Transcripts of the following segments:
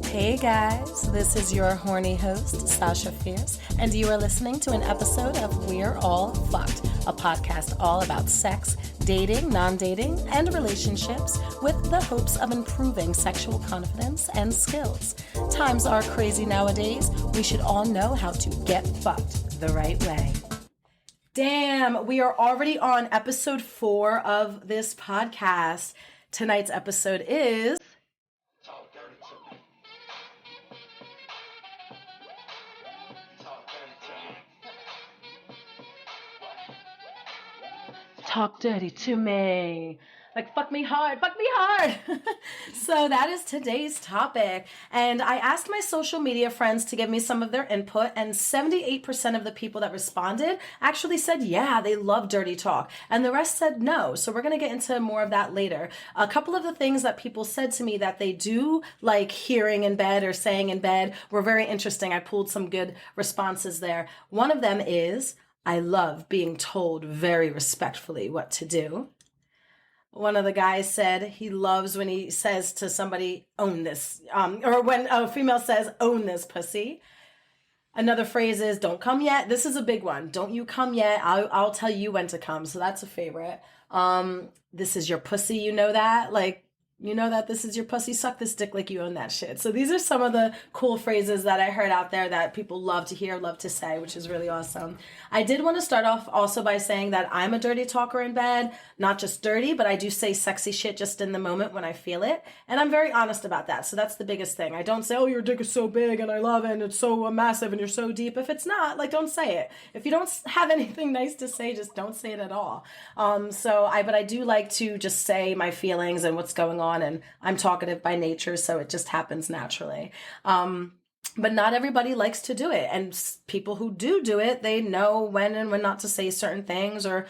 Hey guys, this is your horny host, Sasha Fierce, and you are listening to an episode of We're All Fucked, a podcast all about sex, dating, non-dating, and relationships with the hopes of improving sexual confidence and skills. Times are crazy nowadays. We should all know how to get fucked the right way. Damn, we are already on episode 4 of this podcast. Tonight's episode is... Talk dirty to me. Like, fuck me hard, fuck me hard. So that is today's topic. And I asked my social media friends to give me some of their input, and 78% of the people that responded actually said, yeah, they love dirty talk. And the rest said no. So we're going to get into more of that later. A couple of the things that people said to me that they do like hearing in bed or saying in bed were very interesting. I pulled some good responses there. One of them is, I love being told very respectfully what to do. One of the guys said he loves when he says to somebody, own this, or when a female says, own this pussy. Another phrase is, don't come yet. This is a big one. Don't you come yet. I'll tell you when to come. So that's a favorite. This is your pussy. You know that? Like, you know that this is your pussy, suck this dick like you own that shit. So these are some of the cool phrases that I heard out there that people love to hear, love to say, which is really awesome. I did want to start off also by saying that I'm a dirty talker in bed, not just dirty, but I do say sexy shit just in the moment when I feel it. And I'm very honest about that. So that's the biggest thing. I don't say, oh, your dick is so big and I love it and it's so massive and you're so deep. If it's not, like, don't say it. If you don't have anything nice to say, just don't say it at all. But I do like to just say my feelings and what's going on. And I'm talkative by nature, so it just happens naturally. But not everybody likes to do it. And people who do it, they know when and when not to say certain things or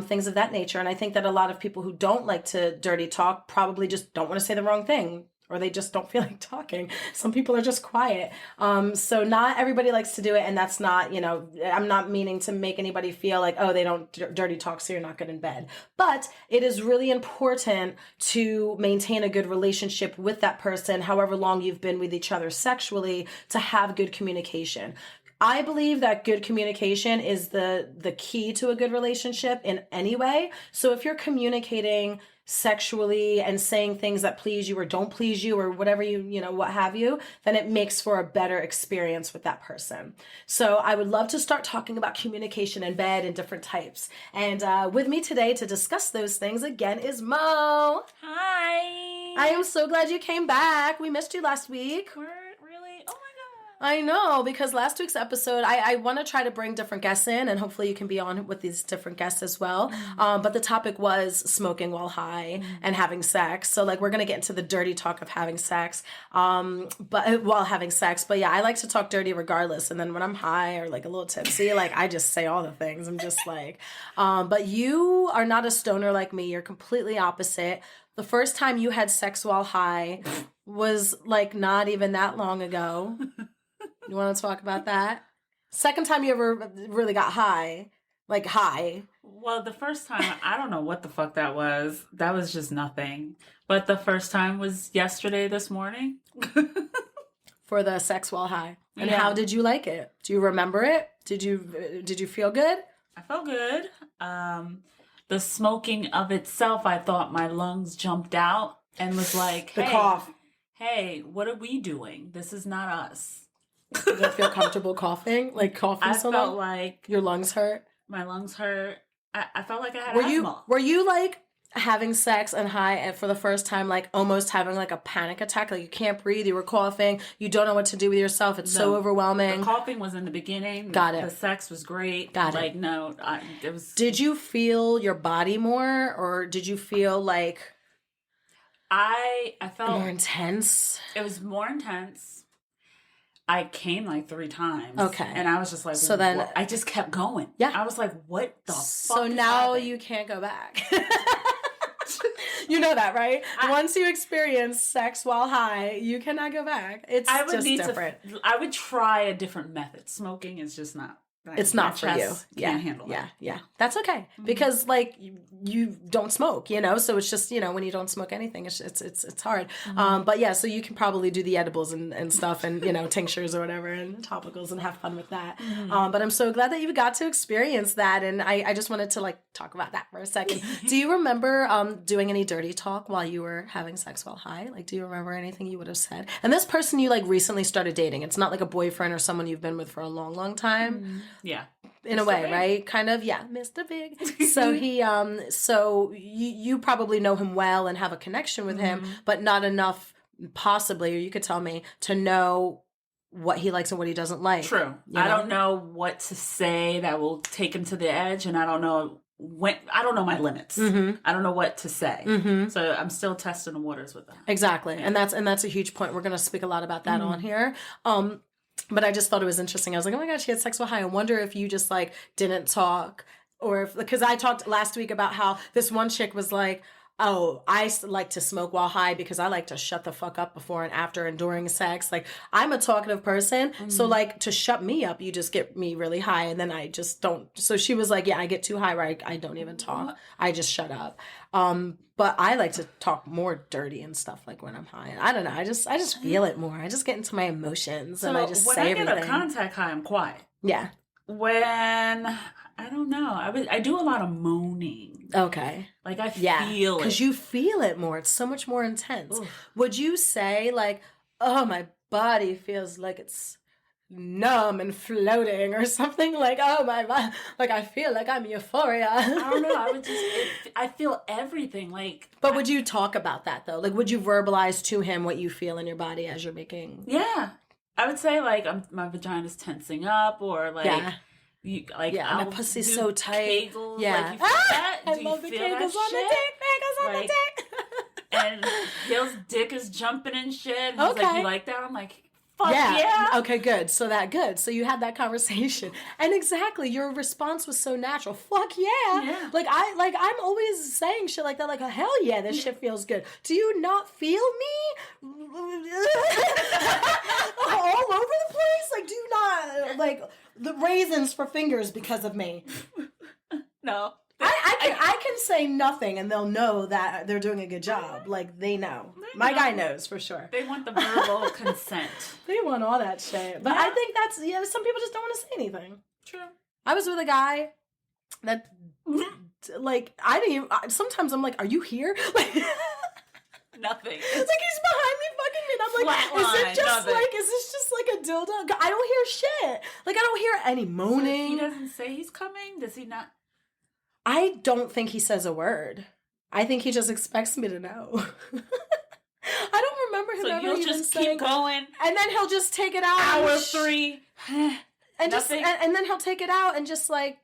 things of that nature. And I think that a lot of people who don't like to dirty talk probably just don't want to say the wrong thing, or they just don't feel like talking. Some people are just quiet. So not everybody likes to do it. And that's not, I'm not meaning to make anybody feel like, oh, they don't dirty talk, so you're not good in bed. But it is really important to maintain a good relationship with that person, however long you've been with each other sexually, to have good communication. I believe that good communication is the key to a good relationship in any way. So if you're communicating sexually and saying things that please you or don't please you or whatever what have you, then it makes for a better experience with that person. So I would love to start talking about communication in bed and different types. And with me today to discuss those things again is Mo. Hi. I am so glad you came back. We missed you last week. Really? Oh my God. I know, because last week's episode, I want to try to bring different guests in, and hopefully you can be on with these different guests as well. But the topic was smoking while high and having sex. So we're going to get into the dirty talk of having sex, but while having sex. But yeah, I like to talk dirty regardless. And then when I'm high or a little tipsy, I just say all the things. I'm just but you are not a stoner like me. You're completely opposite. The first time you had sex while high was not even that long ago. You want to talk about that? Second time you ever really got high, high. Well, the first time, I don't know what the fuck that was. That was just nothing. But the first time was yesterday, this morning. For the sex while high. And yeah. How did you like it? Do you remember it? Did you feel good? I felt good. The smoking of itself, I thought my lungs jumped out and was like, the cough. Hey, what are we doing? This is not us. Did you feel comfortable coughing? Coughing I so felt long? like your lungs hurt? My lungs hurt. I felt like I had asthma. Were you having sex and high and for the first time, almost having a panic attack? You can't breathe, you were coughing, you don't know what to do with yourself, it's so overwhelming. The coughing was in the beginning. Got it. The sex was great. Got it. No, it was... Did you feel your body more, or did you feel I felt... more intense? It was more intense. I came 3 times. Okay. And I was just like, so then I just kept going. Yeah. I was like, what the fuck? So now you can't go back. You know that, right? Once you experience sex while high, you cannot go back. It's just different. I would try a different method. Smoking is just not it's not for you. Can't handle yeah, it. yeah. That's okay because like you don't smoke, you know. So it's just when you don't smoke anything, it's hard. But yeah, so you can probably do the edibles and stuff, and tinctures or whatever, and topicals, and have fun with that. But I'm so glad that you got to experience that, and I just wanted to like talk about that for a second. Do you remember doing any dirty talk while you were having sex while high? Like, do you remember anything you would have said? And this person you like recently started dating. It's not like a boyfriend or someone you've been with for a long, long time. Yeah. In a way, right? Kind of, yeah, Mr. Big. So so you probably know him well and have a connection with him, but not enough, possibly, or you could tell me, to know what he likes and what he doesn't like. True. I don't know what to say that will take him to the edge, and I don't know my limits. I don't know what to say. So I'm still testing the waters with that. Exactly. Yeah. And that's a huge point. We're going to speak a lot about that on here. But I just thought it was interesting. I was like, oh my gosh, she had sex with high. I wonder if you just like didn't talk, or if, because I talked last week about how this one chick was like, oh, I like to smoke while high because I like to shut the fuck up before and after and during sex. Like, I'm a talkative person. So like, to shut me up, you just get me really high, and then I just don't. So she was like, yeah, I get too high where I don't even talk. I just shut up. But I like to talk more dirty and stuff like when I'm high. I don't know. I just feel it more. I just get into my emotions and I just say everything. When I get a contact high, I'm quiet. Yeah. When, I don't know. I do a lot of moaning. Okay. Like I feel it. Because you feel it more. It's so much more intense. Oof. Would you say like, oh, my body feels like it's numb and floating or something, like, oh my, like I feel like I'm euphoria? I don't know. I feel everything. Like, but would you talk about that though? Like, would you verbalize to him what you feel in your body as you're making? Yeah, I would say like my vagina's tensing up, or like my pussy's so tight. Kegels, yeah, like, you feel that? I love the kegels on the dick. Kegels on the dick. And Hill's dick is jumping and shit. He's like, you like that? I'm like, fuck yeah. Okay, good. So you had that conversation. And exactly, your response was so natural. Fuck yeah. Like I'm always saying shit like that, like, oh, hell yeah, this shit feels good. Do you not feel me? All over the place? Like, do you not, like, the raisins for fingers because of me? No. I can say nothing and they'll know that they're doing a good job. Like, they know. My guy knows for sure. They want the verbal consent. They want all that shit. But I think that's, some people just don't want to say anything. True. I was with a guy that, like, I didn't even, sometimes I'm like, are you here? Like, nothing. It's like he's behind me fucking me, and I'm like, is this just like a dildo? I don't hear shit. Like, I don't hear any moaning. So he doesn't say he's coming? Does he not? I don't think he says a word. I think he just expects me to know. I don't remember him ever even just saying, keep going, and then he'll just take it out. Hour 3, and just and then he'll take it out and just like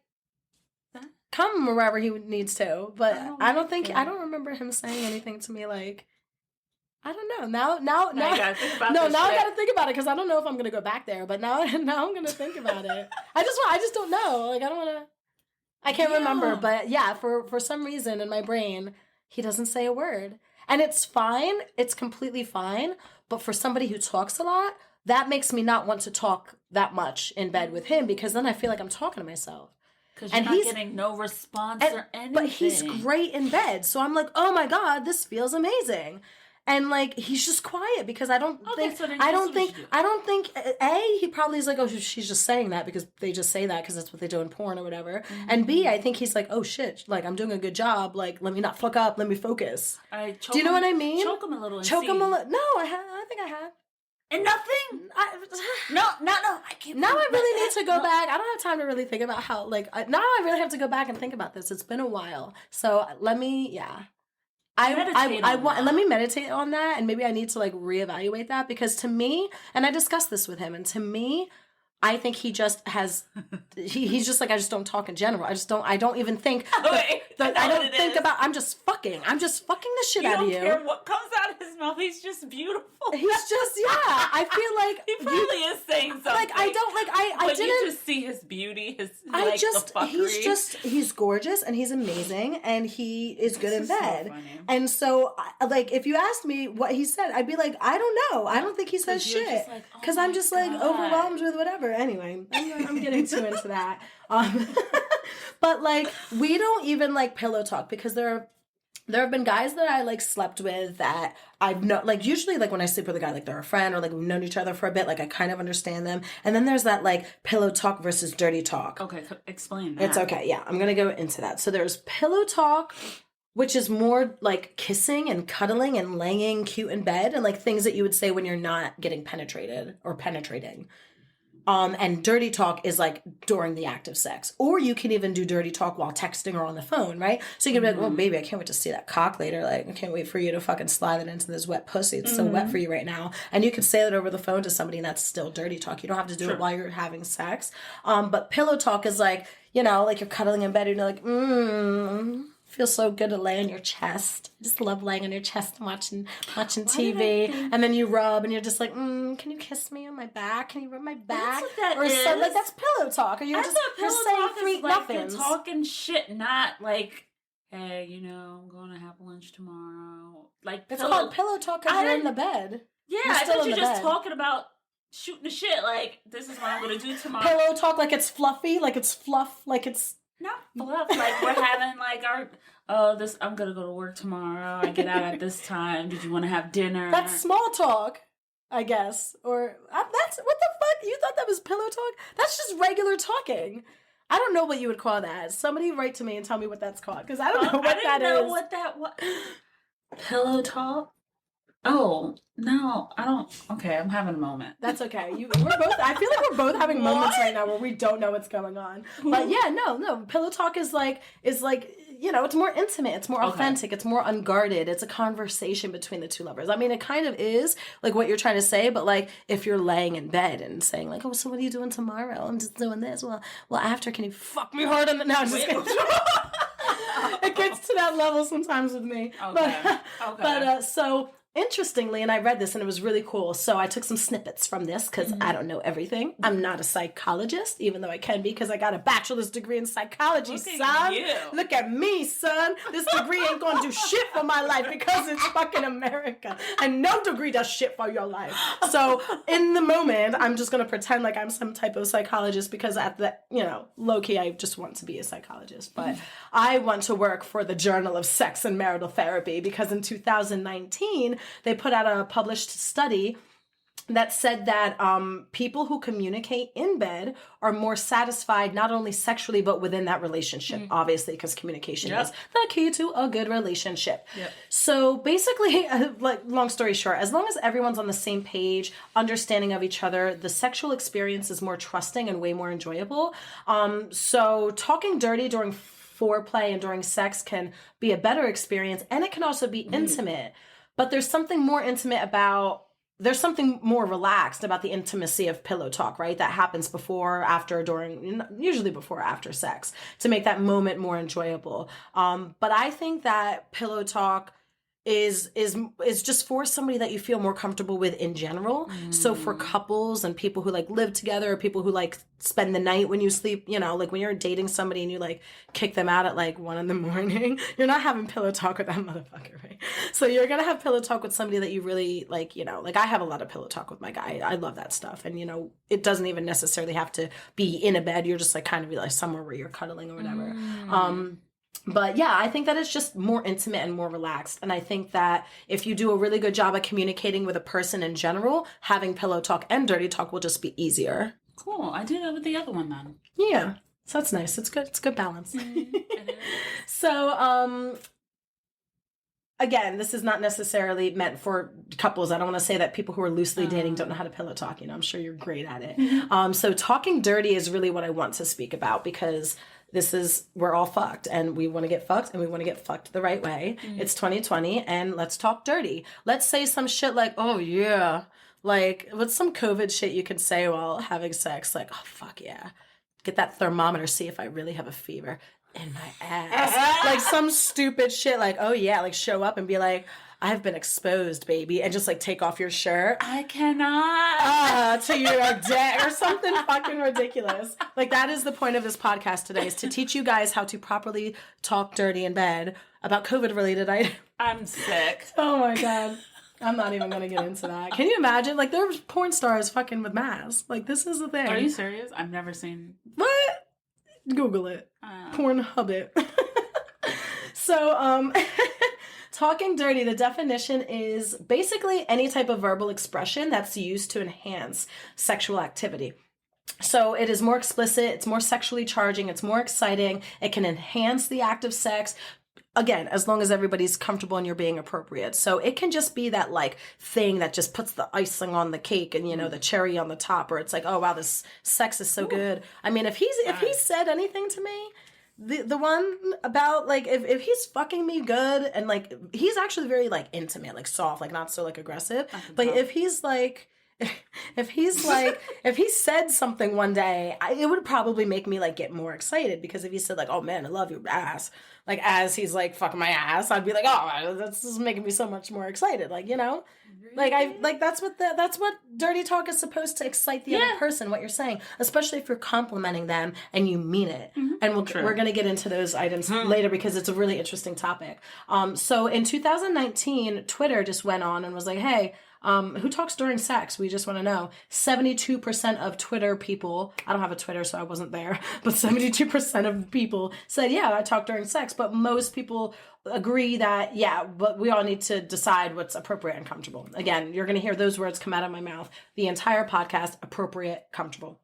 come wherever he needs to. But I don't remember him saying anything to me like. I don't know. Now you gotta think about I gotta think about it because I don't know if I'm gonna go back there. But now I'm gonna think about it. I just don't know. Like, I don't want to. I can't remember, but yeah, for some reason in my brain, he doesn't say a word. And it's fine. It's completely fine. But for somebody who talks a lot, that makes me not want to talk that much in bed with him because then I feel like I'm talking to myself. Because you're not getting no response or anything. But he's great in bed. So I'm like, oh my God, this feels amazing. And like, he's just quiet because I don't think he probably is like, oh, she's just saying that because they just say that because that's what they do in porn or whatever. Mm-hmm. And B, I think he's like, oh shit, like, I'm doing a good job. Like, let me not fuck up. Let me focus. Do you know what I mean? Choke him a little. No, I think I have. And nothing? No, I can't. Now I really need to go back. I don't have time to really think about how, like, now I really have to go back and think about this. It's been a while. So let me, let me meditate on that, and maybe I need to like reevaluate that because to me, and I discussed this with him, and to me, I think he just has, he's just like, I just don't talk in general. I don't even think, I'm just fucking the shit out of you. You don't care what comes out of his mouth. He's just beautiful. He's just, I feel like. He probably is saying something. Like, I don't, like, I but didn't. you just see his beauty, his, like, he's gorgeous and he's amazing and he is good in bed. So funny. And so, like, if you asked me what he said, I'd be like, I don't know. I don't think he says shit. Because I'm just, like, overwhelmed with whatever. Anyway, I'm getting too into that. But, like, we don't even, like, pillow talk because there have been guys that I, like, slept with that I've known, like, usually, like, when I sleep with a guy, like, they're a friend or, like, we've known each other for a bit, like, I kind of understand them. And then there's that, like, pillow talk versus dirty talk. Okay, explain that. It's okay, yeah. I'm going to go into that. So there's pillow talk, which is more, like, kissing and cuddling and laying cute in bed and, like, things that you would say when you're not getting penetrated or penetrating. And dirty talk is like during the act of sex. Or you can even do dirty talk while texting or on the phone, right? So you can be like, oh, baby, I can't wait to see that cock later. Like, I can't wait for you to fucking slide it into this wet pussy. It's so wet for you right now. And you can say that over the phone to somebody and that's still dirty talk. You don't have to do it while you're having sex. But pillow talk is like, you know, like you're cuddling in bed and you're like, feels so good to lay on your chest. I just love laying on your chest and watching TV. And then you rub and you're just like, can you kiss me on my back? Can you rub my back? That's what that or is. So, like, that's pillow talk. Or you're just pillow saying talk sweet is like nothings. you're talking shit, not like, hey, you know, I'm going to have lunch tomorrow. Like, it's called pillow talk because you're in the bed. Yeah, I thought you're just talking about shooting the shit. Like, this is what I'm going to do tomorrow. Pillow talk like it's fluffy, like it's fluff, like it's... Not fluff. Like, we're having, like, I'm going to go to work tomorrow. I get out at this time. Did you want to have dinner? That's small talk, I guess. Or, that's, what the fuck? You thought that was pillow talk? That's just regular talking. I don't know what you would call that. Somebody write to me and tell me what that's called, because I don't know what that is. I didn't know what that was. Pillow talk? Oh, no, I don't. Okay, I'm having a moment. That's okay. We're both, I feel like we're both having moments right now where we don't know what's going on. But yeah, no. Pillow talk is like, you know, it's more intimate. It's more authentic. It's more unguarded. It's a conversation between the two lovers. I mean, it kind of is like what you're trying to say, but like if you're laying in bed and saying like, oh, so what are you doing tomorrow? I'm just doing this. Well, after, can you fuck me hard on the... No, I'm just kidding. It gets to that level sometimes with me. Okay. But so... Interestingly, and I read this and it was really cool. So I took some snippets from this because I don't know everything. I'm not a psychologist, even though I can be because I got a bachelor's degree in psychology, son. Look at me, son. This degree ain't going to do shit for my life because it's fucking America. And no degree does shit for your life. So in the moment, I'm just going to pretend like I'm some type of psychologist because at the, you know, low-key, I just want to be a psychologist. But I want to work for the Journal of Sex and Marital Therapy because in 2019, they put out a published study that said that people who communicate in bed are more satisfied, not only sexually, but within that relationship, obviously, because communication is the key to a good relationship. So basically, like, long story short, as long as everyone's on the same page, understanding of each other, the sexual experience is more trusting and way more enjoyable. So talking dirty during foreplay and during sex can be a better experience, and it can also be intimate. But there's something more relaxed about the intimacy of pillow talk, right? That happens before, after, during, usually before, after sex, to make that moment more enjoyable. But I think that pillow talk is just for somebody that you feel more comfortable with in general. So for couples and people who like live together, or people who like spend the night when you sleep, you know, like when you're dating somebody and you like kick them out at like 1 a.m, you're not having pillow talk with that motherfucker, right? So you're gonna have pillow talk with somebody that you really like, you know, like I have a lot of pillow talk with my guy. I love that stuff. And you know, it doesn't even necessarily have to be in a bed. You're just like kind of like somewhere where you're cuddling or whatever. But yeah, I think that it's just more intimate and more relaxed. And I think that if you do a really good job of communicating with a person in general, having pillow talk and dirty talk will just be easier. Cool. I do that with the other one then. Yeah. So that's nice. It's good. It's good balance. So, again, this is not necessarily meant for couples. I don't want to say that people who are loosely dating don't know how to pillow talk. You know, I'm sure you're great at it. So talking dirty is really what I want to speak about because we're all fucked and we want to get fucked and we want to get fucked the right way. It's 2020 and let's talk dirty. Let's say some shit like, oh yeah, like what's some COVID shit you can say while having sex? Like, oh fuck yeah. Get that thermometer, see if I really have a fever in my ass. Like some stupid shit like, oh yeah, like show up and be like, I have been exposed, baby, and just like take off your shirt. I cannot. To your dick or something fucking ridiculous. Like that is the point of this podcast today, is to teach you guys how to properly talk dirty in bed about COVID related items. I'm sick. Oh my God. I'm not even going to get into that. Can you imagine? Like, there's porn stars fucking with masks. Like, this is the thing. Are you serious? I've never seen... What? Google it. Pornhub it. So, talking dirty, the definition is basically any type of verbal expression that's used to enhance sexual activity. So it is more explicit, it's more sexually charging, it's more exciting, it can enhance the act of sex. Again, as long as everybody's comfortable and you're being appropriate. So it can just be that like thing that just puts the icing on the cake and, you know, the cherry on the top, or it's like, oh wow, this sex is so good. I mean, if he said anything to me, the one about like if he's fucking me good and like he's actually very like intimate, like soft, like not so like aggressive. But if he's like if he said something one day, it would probably make me like get more excited, because if he said like, oh man, I love your ass, like as he's like fucking my ass, I'd be like, oh, that's just making me so much more excited, like, you know, like that's what dirty talk is supposed to excite the other person, what you're saying, especially if you're complimenting them and you mean it. And we're gonna get into those items later because it's a really interesting topic. So in 2019, Twitter just went on and was like, hey, who talks during sex? We just want to know. 72% of Twitter people, I don't have a Twitter, so I wasn't there, but 72% of people said, yeah, I talk during sex. But most people agree that, yeah, but we all need to decide what's appropriate and comfortable. Again, you're going to hear those words come out of my mouth the entire podcast: appropriate, comfortable.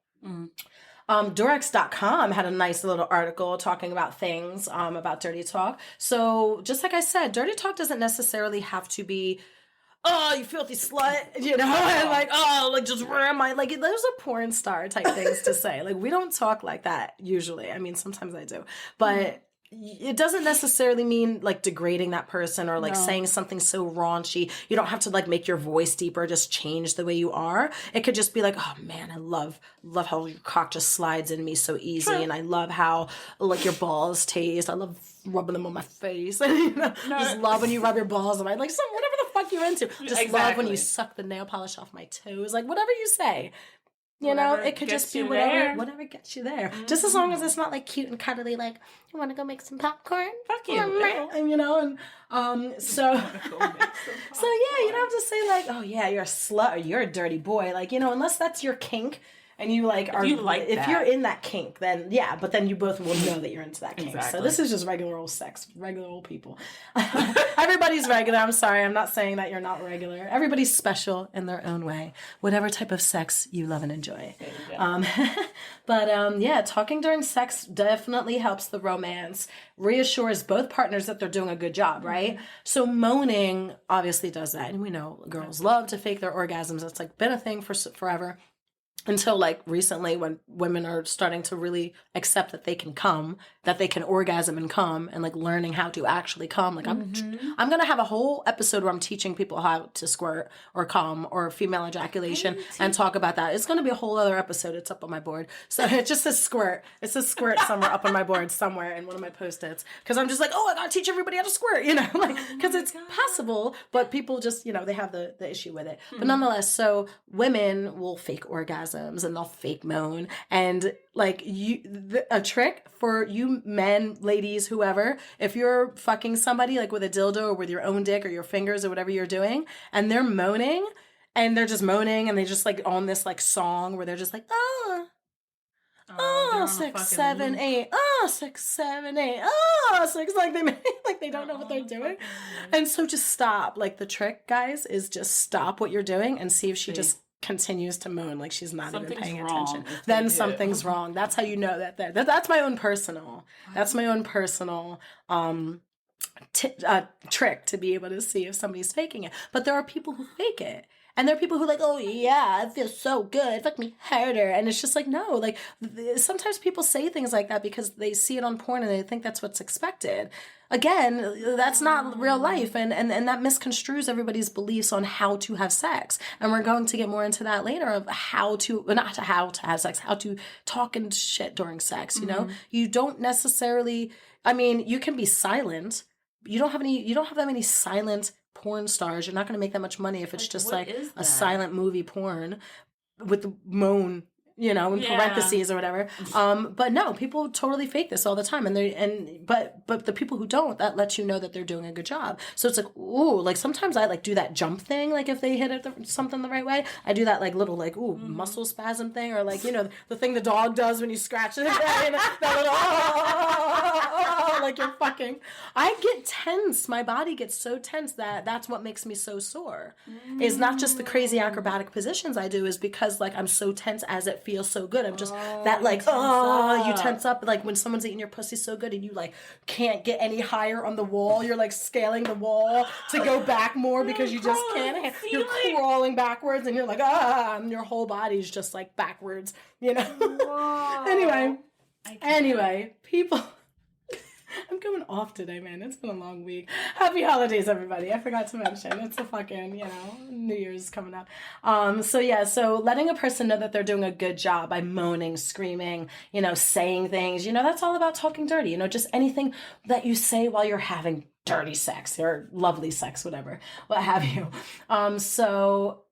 Durex.com had a nice little article talking about things about dirty talk. So just like I said, dirty talk doesn't necessarily have to be, oh, you filthy slut, you know, and like, oh, like just where am I? Like, those are porn star type things to say. Like, we don't talk like that usually. I mean, sometimes I do, but it doesn't necessarily mean like degrading that person or like saying something so raunchy. You don't have to like make your voice deeper, just change the way you are. It could just be like, oh man, I love how your cock just slides in me so easy. And I love how like your balls taste. I love rubbing them on my face. And, you know, just love when you rub your balls on my, like, whatever the fuck you're into. Just love when you suck the nail polish off my toes. Like, whatever you say. You know, it could just be whatever gets you there. Just as long as it's not like cute and cuddly, like, you want to go make some popcorn? Fuck you. And, you know, and so yeah, you don't have to say like, oh yeah, you're a slut or you're a dirty boy. Like, you know, unless that's your kink. And you like are, if you're in that kink, then yeah, but then you both will know that you're into that kink. Exactly. So this is just regular old sex, regular old people. Everybody's regular. I'm sorry, I'm not saying that you're not regular. Everybody's special in their own way. Whatever type of sex you love and enjoy. But yeah, talking during sex definitely helps the romance. Reassures both partners that they're doing a good job, right? So moaning obviously does that, and we know girls love to fake their orgasms. That's like been a thing for forever. Until like recently, when women are starting to really accept that they can come, that they can orgasm and come, and like learning how to actually come. Like I'm going to have a whole episode where I'm teaching people how to squirt or come or female ejaculation and talk about that. It's going to be a whole other episode. It's up on my board. So it just says squirt. It says squirt somewhere up on my board somewhere in one of my Post-its. Cause I'm just like, oh, I got to teach everybody how to squirt, you know, like, cause it's possible, but people just, you know, they have the issue with it. But nonetheless, so women will fake orgasm and they'll fake moan, and like a trick for you men, ladies, whoever, if you're fucking somebody like with a dildo or with your own dick or your fingers or whatever you're doing, and they're moaning and they're just moaning and they just like on this like song where they're just like, oh 6, 7, 8, 6, 7, 8, 6, like they don't know what they're doing. And so just stop. Like the trick, guys, is just stop what you're doing and see if she just continues to moan like she's not even paying attention. Then something's wrong. That's how you know that's my own personal. That's my own personal trick to be able to see if somebody's faking it. But there are people who fake it. And there are people who are like, oh yeah, it feels so good, fuck me harder. And it's just like, no, like sometimes people say things like that because they see it on porn and they think that's what's expected. Again, that's not real life, and that misconstrues everybody's beliefs on how to have sex. And we're going to get more into that later of how to have sex, how to talk and shit during sex, you know? You don't necessarily, I mean, you can be silent. You don't have that many silent porn stars. You're not going to make that much money if it's just what like is a that? silent movie porn with the moan, you know, in parentheses or whatever. But no, people totally fake this all the time. But the people who don't, that lets you know that they're doing a good job. So it's like, ooh, like sometimes I like do that jump thing. Like if they hit it something the right way, I do that like little like, ooh, muscle spasm thing. Or like, you know, the thing the dog does when you scratch it. That little, like you're fucking. I get tense. My body gets so tense that's what makes me so sore. Is not just the crazy acrobatic positions I do, is because like I'm so tense as it feels so good. I'm just that like, you tense up. Like when someone's eating your pussy so good and you like can't get any higher on the wall. You're like scaling the wall to go back more because you just can't. You're crawling backwards and you're like, and your whole body's just like backwards, you know? Anyway, people. I'm going off today, man. It's been a long week. Happy holidays, everybody. I forgot to mention. It's a fucking, you know, New Year's coming up. So letting a person know that they're doing a good job by moaning, screaming, you know, saying things, you know, that's all about talking dirty. You know, just anything that you say while you're having dirty sex or lovely sex, whatever, what have you. So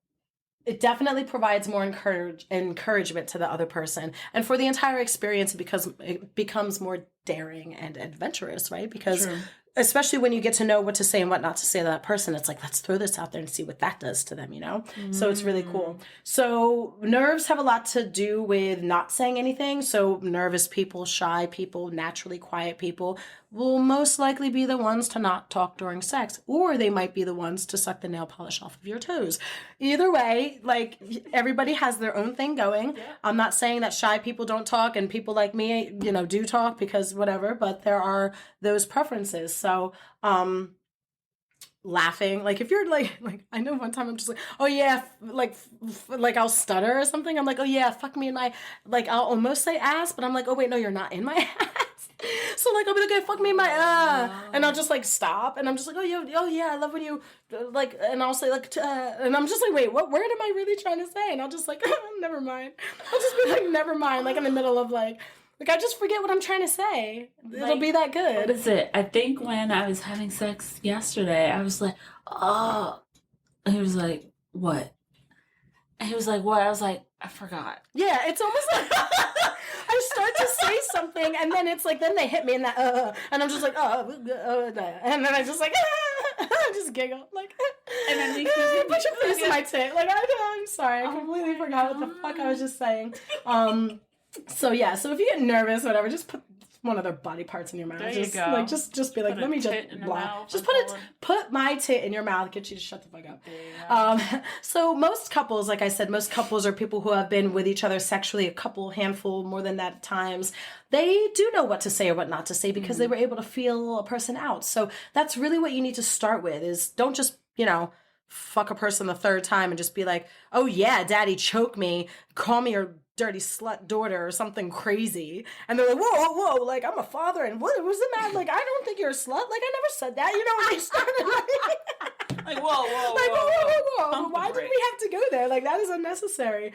it definitely provides more encouragement to the other person. And for the entire experience, it becomes more daring and adventurous, right? Because especially when you get to know what to say and what not to say to that person, it's like, let's throw this out there and see what that does to them, you know? So it's really cool. So nerves have a lot to do with not saying anything. So nervous people, shy people, naturally quiet people will most likely be the ones to not talk during sex, or they might be the ones to suck the nail polish off of your toes. Either way, like everybody has their own thing going. Yeah. I'm not saying that shy people don't talk and people like me, you know, do talk because whatever, but there are those preferences. So, laughing, like if you're like I know one time I'm just like, oh yeah, like I'll stutter or something. I'm like, oh yeah, fuck me in my, like I'll almost say ass, but I'm like, oh wait, no, you're not in my ass. So like I'll be like, okay, fuck me in my and I'll just like stop and I'm just like, oh yeah, I love when you like, and I'll say like and I'm just like, wait, what word am I really trying to say? And I'll just like, never mind. I'll just be like, never mind, like in the middle of like I just forget what I'm trying to say. It'll be that good. What is it? I think when I was having sex yesterday, I was like, oh. And he was like, what? And he was like, what? I was like, I forgot. Yeah, it's almost like I start to say something and then it's like, then they hit me in that, and I'm just like, and then I just like, I just giggle. Like, and then you put your face in my tit. Like, I'm sorry. I completely forgot what the fuck I was just saying. So yeah, so if you get nervous, whatever, just put one of their body parts in your mouth. There just, you go. Like just be like, let me just blah. Just put my tit in your mouth, get you to shut the fuck up. So most couples, like I said, most couples are people who have been with each other sexually a handful, more than that times. They do know what to say or what not to say because they were able to feel a person out. So that's really what you need to start with, is don't just, you know, fuck a person the third time and just be like, oh yeah, daddy, choke me, call me your dirty slut daughter or something crazy. And they're like, whoa, like I'm a father and what was the matter? Like, I don't think you're a slut. Like, I never said that. You know, when they started like, whoa. Why did we have to go there? Like, that is unnecessary.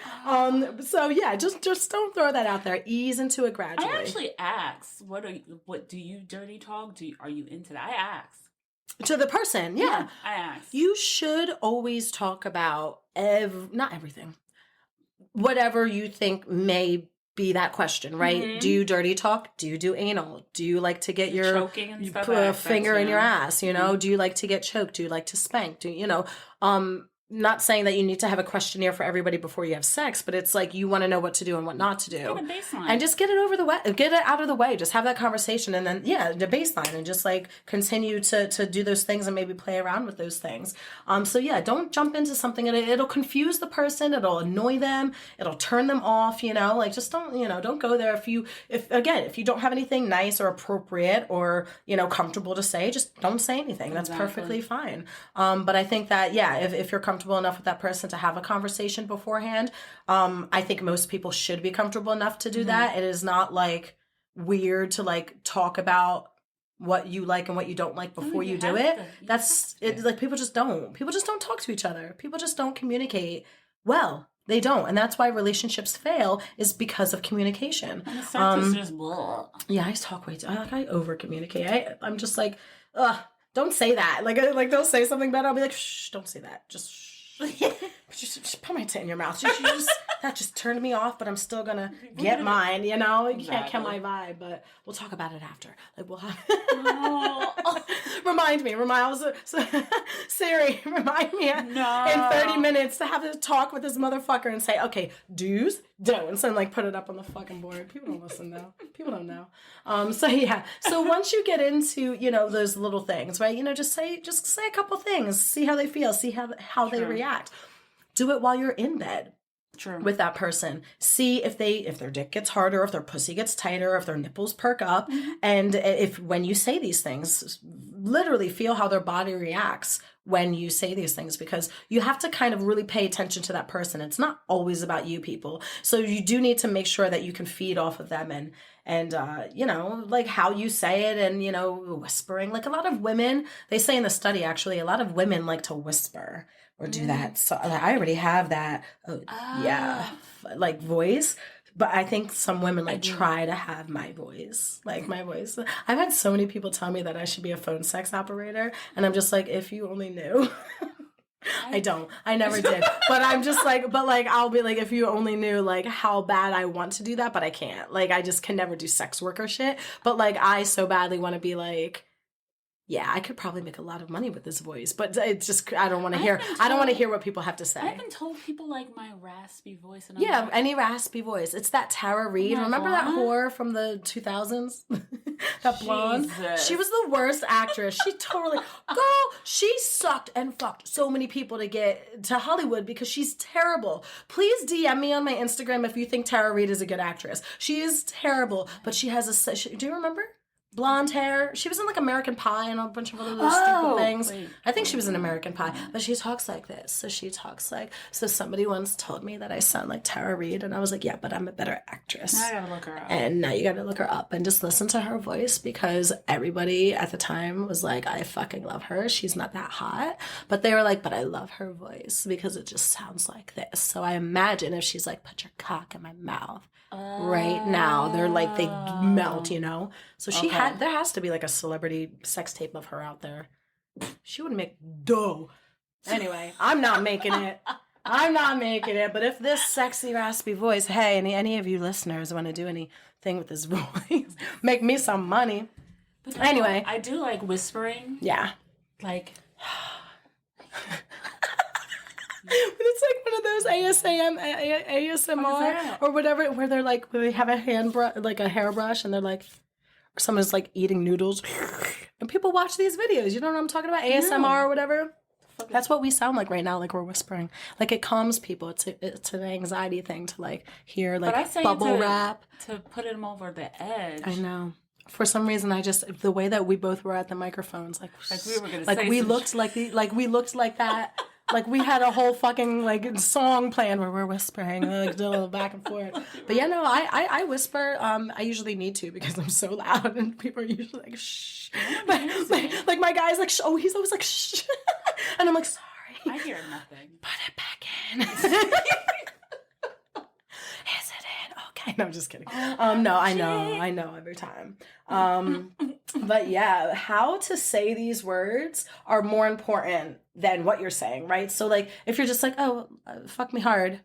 So yeah, just don't throw that out there. Ease into it gradually. I actually asked, what do you dirty talk? Are you into that? I asked. To the person, yeah. I asked. You should always talk about not everything. Whatever you think may be that question, right? Mm-hmm. Do you dirty talk? Do you do anal? Do you like to get your choking and stuff finger in your ass? You know, do you like to get choked? Do you like to spank? Not saying that you need to have a questionnaire for everybody before you have sex, but it's like you want to know what to do and what not to do. Get a baseline. And just get it out of the way. Just have that conversation and then, the baseline, and just like continue to do those things and maybe play around with those things. Don't jump into something and it'll confuse the person. It'll annoy them. It'll turn them off, like just don't go there. If you don't have anything nice or appropriate or, comfortable to say, just don't say anything. That's perfectly fine. But I think that, if you're comfortable enough with that person to have a conversation beforehand, I think most people should be comfortable enough to do that. It is not like weird to like talk about what you like and what you don't like before you do it. That's it. Like people just don't talk to each other. People just don't communicate well. They don't. And that's why relationships fail, is because of communication. And the sex is just blah. Yeah, I talk way too. I over communicate. I'm just like, ugh. Don't say that. Like they'll say something bad. I'll be like, shh, don't say that. Just shh. Just put my tit in your mouth. That just turned me off, but I'm still gonna get mine, you know? You can't kill my vibe, but we'll talk about it after. Like, we'll have... Remind me. Siri, remind me in 30 minutes to have this talk with this motherfucker and say, okay, do's, don'ts, and like put it up on the fucking board. People don't listen though. People don't know. So yeah. So once you get into, you know, those little things, right? You know, just say a couple things. See how they feel. See how they react. Do it while you're in bed. True. With that person. See if their dick gets harder, if their pussy gets tighter, if their nipples perk up. Mm-hmm. And if when you say these things, literally feel how their body reacts when you say these things, because you have to kind of really pay attention to that person. It's not always about you, people. So you do need to make sure that you can feed off of them and you know, like how you say it, and, you know, whispering. Like a lot of women, they say in the study, actually, a lot of women like to whisper or do that. So I already have that, like voice. But I think some women like try to have my voice, like my voice. I've had so many people tell me that I should be a phone sex operator. And I'm just like, if you only knew. I don't. I never did. But I'm just like, I'll be like, if you only knew like how bad I want to do that, but I can't. Like, I just can never do sex worker shit. But like, I so badly want to be like, yeah, I could probably make a lot of money with this voice, but it's just, I don't want to hear what people have to say. I've been told people like my raspy voice. And yeah, any raspy voice. It's that Tara Reid. Remember that whore from the 2000s? That blonde? Jesus. She was the worst actress. She totally, she sucked and fucked so many people to get to Hollywood because she's terrible. Please DM me on my Instagram if you think Tara Reid is a good actress. She is terrible, but she has do you remember? Blonde hair. She was in like American Pie and a bunch of other stupid things. I think she was in American Pie, but she talks like this. So somebody once told me that I sound like Tara Reid, and I was like, yeah, but I'm a better actress. Now I gotta look her up. And now you gotta look her up and just listen to her voice, because everybody at the time was like, I fucking love her. She's not that hot. But they were like, but I love her voice because it just sounds like this. So I imagine if she's like, put your cock in my mouth. Right now they're like, they melt, you know. So there has to be like a celebrity sex tape of her out there. She would make dough. Anyway, I'm not making it. But if this sexy raspy voice, hey, any of you listeners want to do anything with this voice, make me some money. But anyway, I do like whispering. Yeah, like. It's like one of those ASMR or whatever, where they're like, where they have a like a hairbrush, and they're like, someone's like eating noodles, and people watch these videos. You know what I'm talking about? ASMR or whatever. That's what we sound like right now, like we're whispering. Like it calms people. It's an anxiety thing to like hear like bubble wrap. To put them over the edge. I know. For some reason, the way that we both were at the microphones, like we were gonna like we looked like that. Like we had a whole fucking like song plan where we're whispering, like a little back and forth. But yeah, no, I whisper. I usually need to because I'm so loud, and people are usually like shh. Like my guy's like, oh, he's always like shh, and I'm like, sorry. I hear nothing. Put it back in. Is it in? Okay. No, I'm just kidding. No, I know every time. But yeah, how to say these words are more important than what you're saying, right? So like, if you're just like, oh, fuck me hard,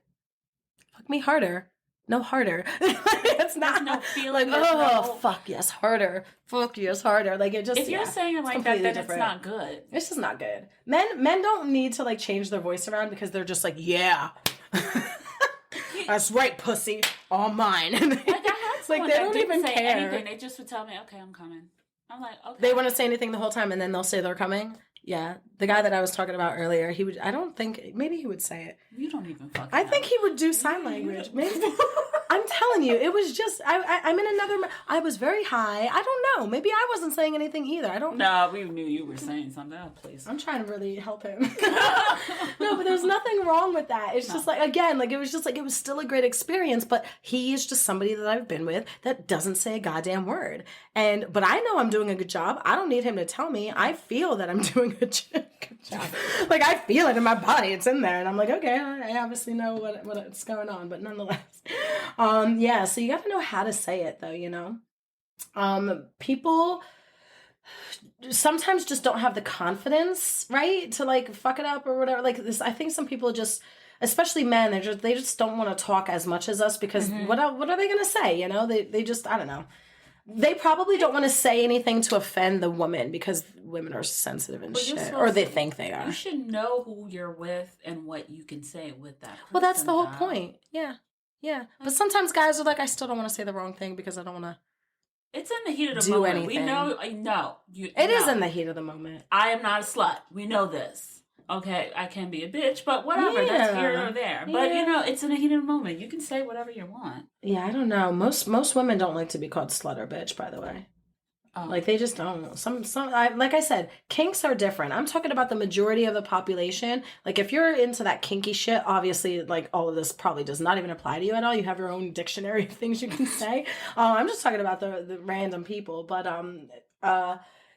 fuck me harder. No, harder. It's not no feeling. Like, oh, fuck yes, harder. Fuck yes, harder. Like it just. If you're saying it like that, then different. It's not good. It's just not good. Men don't need to like change their voice around because they're just like, yeah. That's right, pussy. All mine. Like I had someone they don't even care. Anything. They just would tell me, okay, I'm coming. I'm like, okay. They want to say anything the whole time, and then they'll say they're coming. Yeah. The guy that I was talking about earlier, I don't think, maybe he would say it. You don't even fucking I think he would do sign language. Maybe. I'm telling you, it was just, I'm in another, I was very high. I don't know. Maybe I wasn't saying anything either. I don't No, we knew you were saying something. Oh, please. I'm trying to really help him. No, but there's nothing wrong with that. It's just like, again, like it was just like, it was still a great experience, but he is just somebody that I've been with that doesn't say a goddamn word. But I know I'm doing a good job. I don't need him to tell me. I feel that I'm doing a good job. Like I feel it in my body. It's in there. And I'm like, okay, I obviously know what's going on, but nonetheless. Yeah, so you got to know how to say it though, you know? People sometimes just don't have the confidence, right, to like fuck it up or whatever. Like this, I think some people just, especially men, they just don't want to talk as much as us because what are they gonna say? You know, they just, I don't know. They probably don't want to say anything to offend the woman because women are sensitive and shit, or they think they are. You should know who you're with and what you can say with that person. Well, that's the whole point. Yeah. But sometimes guys are like, I still don't want to say the wrong thing because I don't want to. It's in the heat of the moment. Anything. We know. No, it is in the heat of the moment. I am not a slut. We know this. Okay, I can be a bitch, but whatever. Yeah. That's here or there. But it's in the heat of the moment. You can say whatever you want. Yeah, I don't know. Most women don't like to be called slut or bitch. By the way, like they just don't. Like I said, kinks are different. I'm talking about the majority of the population. Like if you're into that kinky shit, obviously, like all of this probably does not even apply to you at all. You have your own dictionary of things you can say. I'm just talking about the random people, but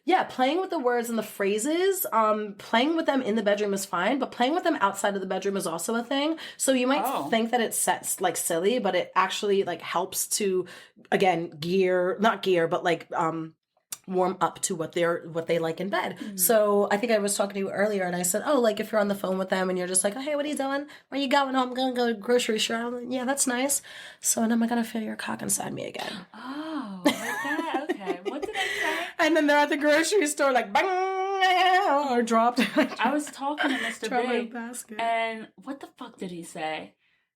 yeah, playing with the words and the phrases, playing with them in the bedroom is fine, but playing with them outside of the bedroom is also a thing. So you might think that it's like silly, but it actually like helps to, again, warm up to what they like in bed. Mm-hmm. So I think I was talking to you earlier and I said, oh, like if you're on the phone with them and you're just like, oh, hey, what are you doing? Where you going? Oh, I'm going to go to the grocery store. I'm like, yeah, that's nice. So and am I going to feel your cock inside me again? Oh, like that? Okay. What did I say? And then they're at the grocery store like, bang, or dropped. I was talking to Mr. Big and what the fuck did he say?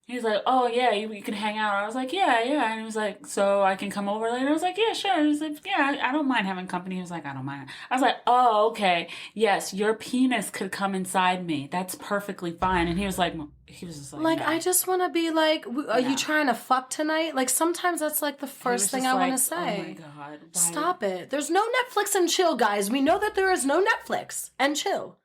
He was like, oh, yeah, you can hang out. I was like, yeah. And he was like, so I can come over later? I was like, yeah, sure. He was like, yeah, I don't mind having company. He was like, I don't mind. I was like, oh, okay. Yes, your penis could come inside me. That's perfectly fine. And he was just like, no. I just want to be like, are you trying to fuck tonight? Like, sometimes that's like the first thing I want to say. Oh, my God. Stop it. There's no Netflix and chill, guys. We know that there is no Netflix and chill.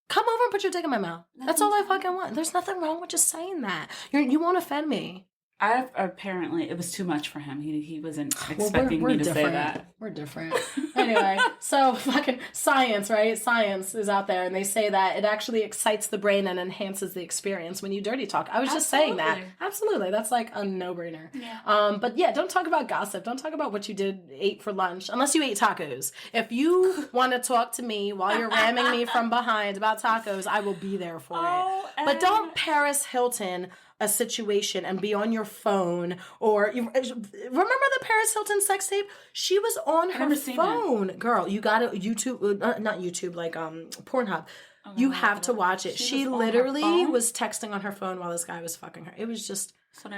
Come over and put your dick in my mouth. That's all I fucking want. There's nothing wrong with just saying that. You won't offend me. Apparently, it was too much for him. He wasn't expecting me to say that. We're different. Anyway, so fucking science, right? Science is out there, and they say that it actually excites the brain and enhances the experience when you dirty talk. I was just saying that. Absolutely. That's like a no-brainer. Yeah. But yeah, don't talk about gossip. Don't talk about what you ate for lunch, unless you ate tacos. If you want to talk to me while you're ramming me from behind about tacos, I will be there for it. But don't Paris Hilton a situation and be on your phone or remember the Paris Hilton sex tape? She was on her phone. Girl, you gotta YouTube, not YouTube, like Pornhub. Oh, you have to watch it. She literally was texting on her phone while this guy was fucking her. It was just,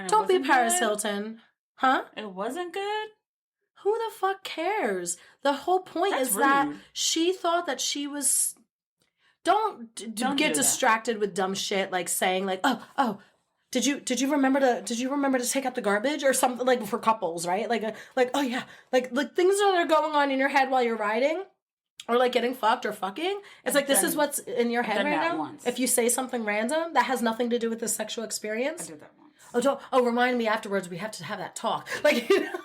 don't be Paris Hilton. Huh? It wasn't good? Who the fuck cares? The whole point is rude. That she thought that she was, don't get distracted with dumb shit like saying like, oh, Did you remember to take out the garbage or something, like for couples, right? Like oh yeah, like things that are going on in your head while you're riding, or like getting fucked or fucking. It's like this is what's in your head right now. Once. If you say something random that has nothing to do with the sexual experience. I did that once. Remind me afterwards. We have to have that talk. Like, you know,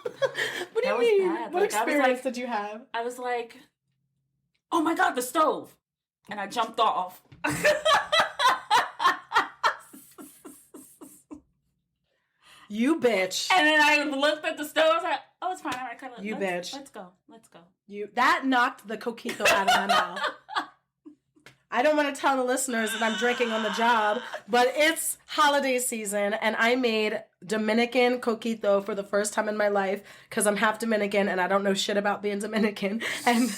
what do you mean? Bad. What experience did you have? I was like, oh my God, the stove, and I jumped off. You bitch. And then I looked at the stove. I was like, oh, it's fine. All right, Carla. You bitch. Let's go. That knocked the coquito out of my mouth. I don't want to tell the listeners that I'm drinking on the job, but it's holiday season, and I made Dominican coquito for the first time in my life because I'm half Dominican, and I don't know shit about being Dominican. And...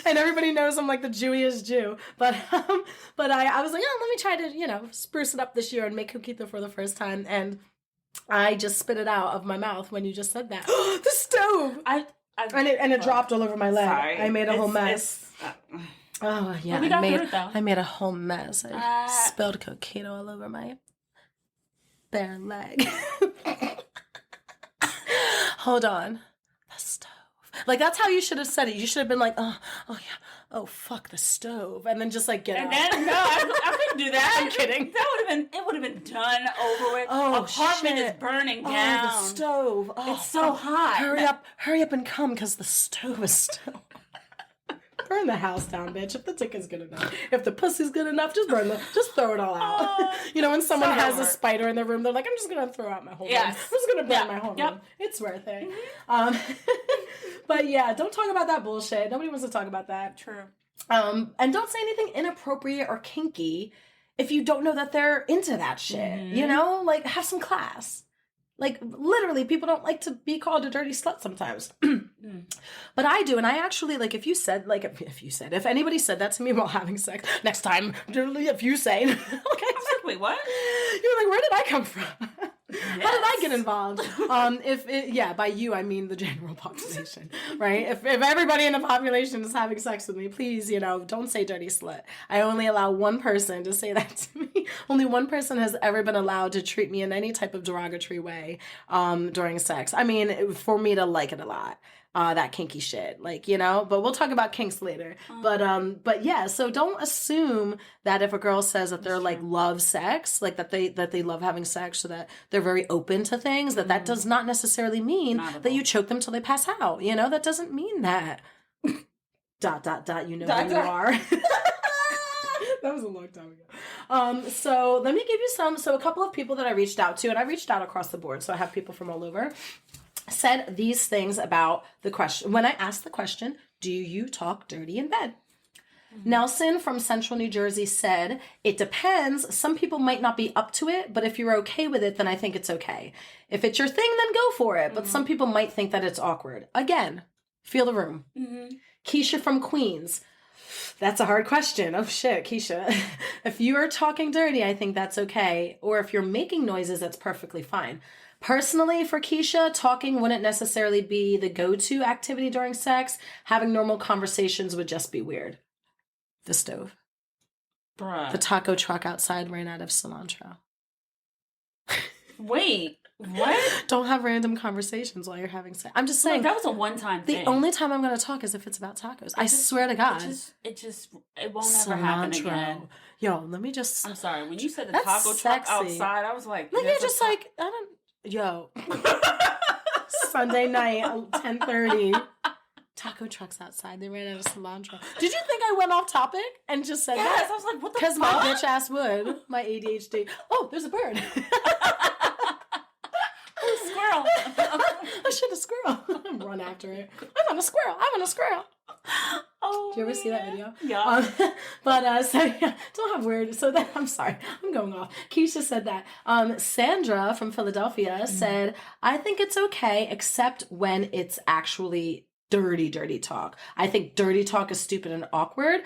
And everybody knows I'm like the Jewiest Jew. But I was like, let me try to, spruce it up this year and make coquito for the first time. And I just spit it out of my mouth when you just said that. The stove! And it dropped all over my leg. Sorry. I made a whole mess. Oh, yeah. Well, I made a whole mess. I spilled coquito all over my bare leg. Hold on. The stove. Like, that's how you should have said it. You should have been like, oh yeah, oh, fuck the stove. And then just, like, get out. And then, no, I couldn't do that. I'm kidding. It would have been done, over with. Oh, apartment is burning down. Oh, the stove. Oh, it's so hot. Hurry up and come, because the stove is still... burn the house down, bitch. If the dick is good enough, if the pussy's good enough, just throw it all out. When someone has a spider in their room, they're like, I'm just gonna throw out my whole room. I'm just gonna burn my whole room. It's worth it. But yeah, don't talk about that bullshit. Nobody wants to talk about that. True. And don't say anything inappropriate or kinky if you don't know that they're into that shit. Like, have some class. Like, literally, people don't like to be called a dirty slut sometimes. But I do. And I actually, like, if anybody said that to me while having sex, next time, if you say, okay. I was like, wait, what? You're like, where did I come from? Yes. How did I get involved? By you, I mean the general population, right? If everybody in the population is having sex with me, please, don't say dirty slut. I only allow one person to say that to me. Only one person has ever been allowed to treat me in any type of derogatory way during sex. I mean, for me to like it a lot. That kinky shit, but we'll talk about kinks later. But yeah, so don't assume that if a girl says that they're like love sex, like that they love having sex, so that they're very open to things, that does not necessarily mean that you choke them till they pass out. That doesn't mean that. ... You know who you are. That was a long time ago. So let me give you a couple of people that I reached out to, and I reached out across the board, so I have people from all over, said these things about the question. When I asked the question, do you talk dirty in bed? Nelson from Central New Jersey said, it depends. Some people might not be up to it, but if you're okay with it, then I think it's okay. If it's your thing, then go for it. But some people might think that it's awkward. Again, feel the room. Keisha from Queens. That's a hard question. Oh shit, Keisha. If you are talking dirty, I think that's okay. Or if you're making noises, that's perfectly fine. Personally, for Keisha, talking wouldn't necessarily be the go-to activity during sex. Having normal conversations would just be weird. The stove. Bruh. The taco truck outside ran out of cilantro. Wait, what? Don't have random conversations while you're having sex. I'm just saying. That was a one-time thing. The only time I'm going to talk is if it's about tacos. I swear to God. It won't ever happen again. Yo, let me just... I'm sorry. When you said the taco truck outside, I was like... Like, you're just like, I don't... Yo. Sunday night, 10:30. Taco trucks outside. They ran out of cilantro. Did you think I went off topic and just said that? Yes, I was like, what the fuck? Because my bitch ass would. My ADHD. Oh, there's a bird. Oh, squirrel. I should have squirrel. Run after it. I want a squirrel. I want a squirrel. Oh, did you ever see that video? Yeah. Don't have weird. So that, I'm sorry. I'm going off. Keisha said that. Sandra from Philadelphia said, I think it's okay, except when it's actually dirty talk. I think dirty talk is stupid and awkward.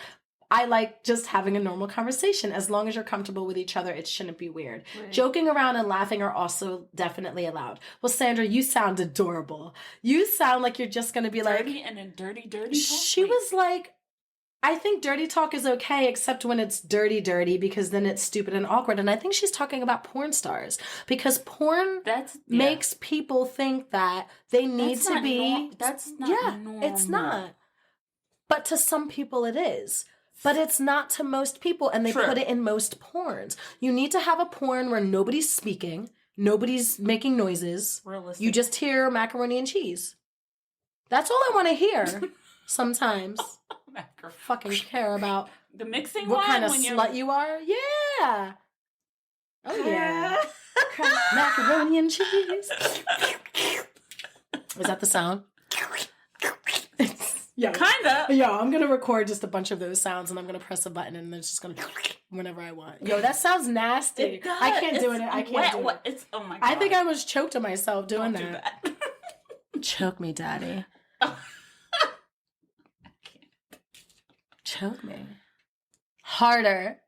I like just having a normal conversation. As long as you're comfortable with each other, it shouldn't be weird. Right. Joking around and laughing are also definitely allowed. Well, Sandra, you sound adorable. You sound like you're just going to be dirty and then dirty talk? She was like, I think dirty talk is okay, except when it's dirty, because then it's stupid and awkward. And I think she's talking about porn stars, because porn makes people think that they need to be... That's not normal. It's not. But to some people it is. But it's not to most people, and they put it in most porns. You need to have a porn where nobody's speaking, nobody's making noises. Realistic. You just hear macaroni and cheese. That's all I want to hear sometimes. Fucking care about the mixing what one kind of slut you are. Yeah. Oh, yeah. Macaroni and cheese. Is that the sound? Yeah. Kinda. Yo, I'm gonna record just a bunch of those sounds and I'm gonna press a button and it's just gonna whenever I want. Yo, that sounds nasty. I can't do it. I can't do it. It's, oh my God. I think I was choked to myself doing Don't that. Do that. Choke me, daddy. Oh. I can't. Choke me. Harder.